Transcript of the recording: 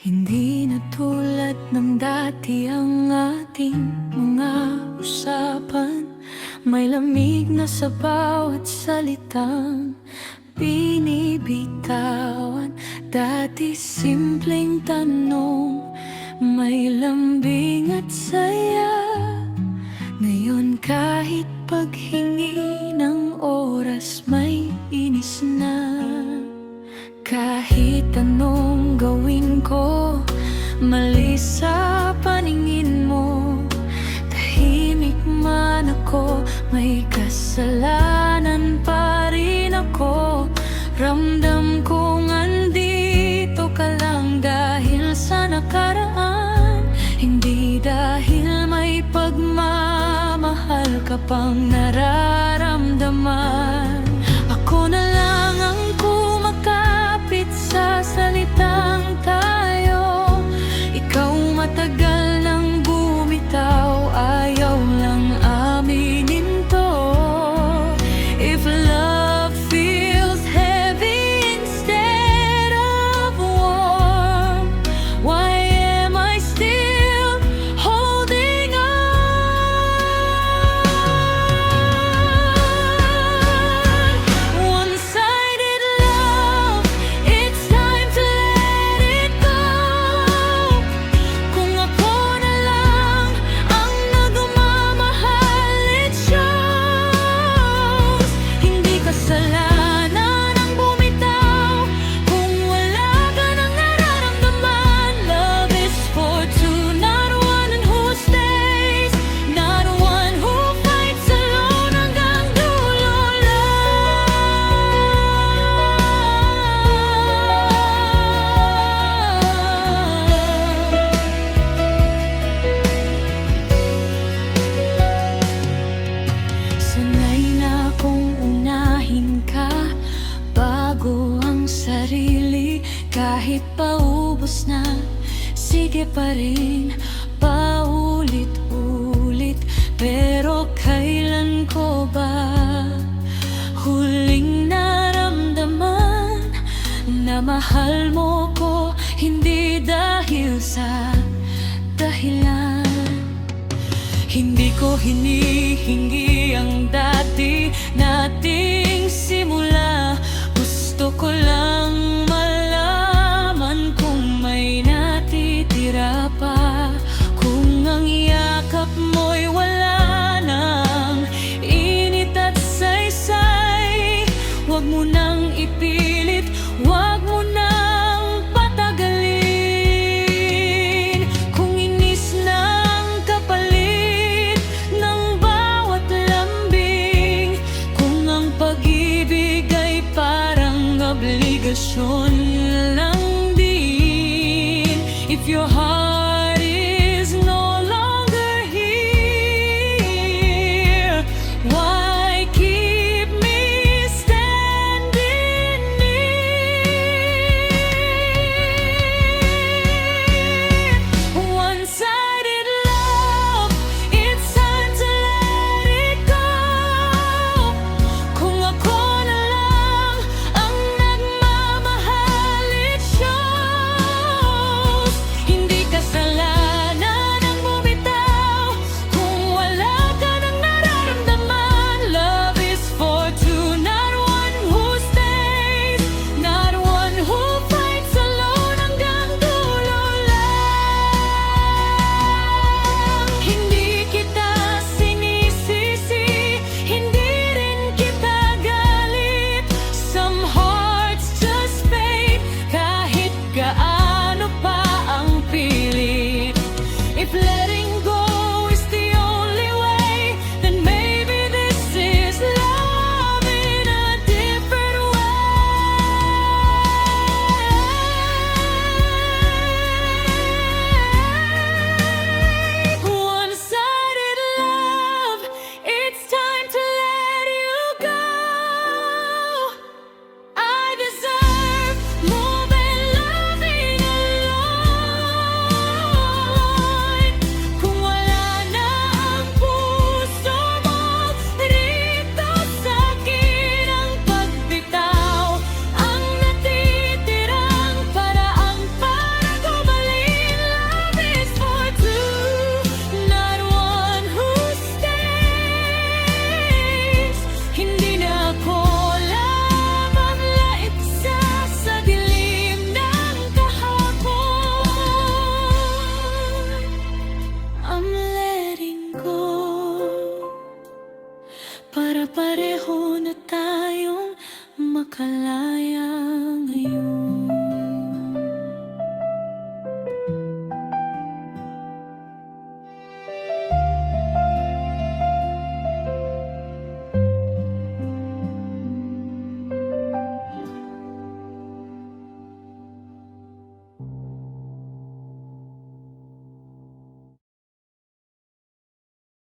Hindi na tulad ng dati ang ating mga usapan. May lamig na sa bawat salitang binibitawan. Dati simpleng tanong, may lambing at saya. Ngayon kahit paghingi ng oras may inis na. Kahit anong gawin ko, mali sa paningin mo. Tahimik man ako, may kasalanan pa rin ako. Ramdam kong andito ka lang dahil sa nakaraan. Hindi dahil may pagmamahal ka pang nararamdaman. Ako na lang ang sa salitang tayo. Ikaw matagal nang bumitaw, ayaw lang aminin to. If love feels heavy instead of warm, why am I still holding on? One-sided love, it's time to let it go. Kung ako na lang ang nagmamahal, it shows. Hindi kasalanan ang bumitaw kung wala ka nang nararamdaman. Love is for two, not one who stays, not one who fights alone hanggang dulo lang. Sanay na akong unahin ka bago ang sarili. Kahit paubos na, sige pa rin, paulit-ulit. Pero kailan ko ba huling naramdaman na mahal mo ko hindi dahil sa dahilan? Hindi ko hinihingi ang dati nating simula. Gusto ko lang malaman kung may natitira pa. Kung ang yakap mo'y wala nang init at saysay, huwag mo nang ipilit, huwag mo nang patagalin. Kung inis na ang kapalit ng bawat lambing, kung ang pag-ibig ay parang obligasyon lang din. If your heart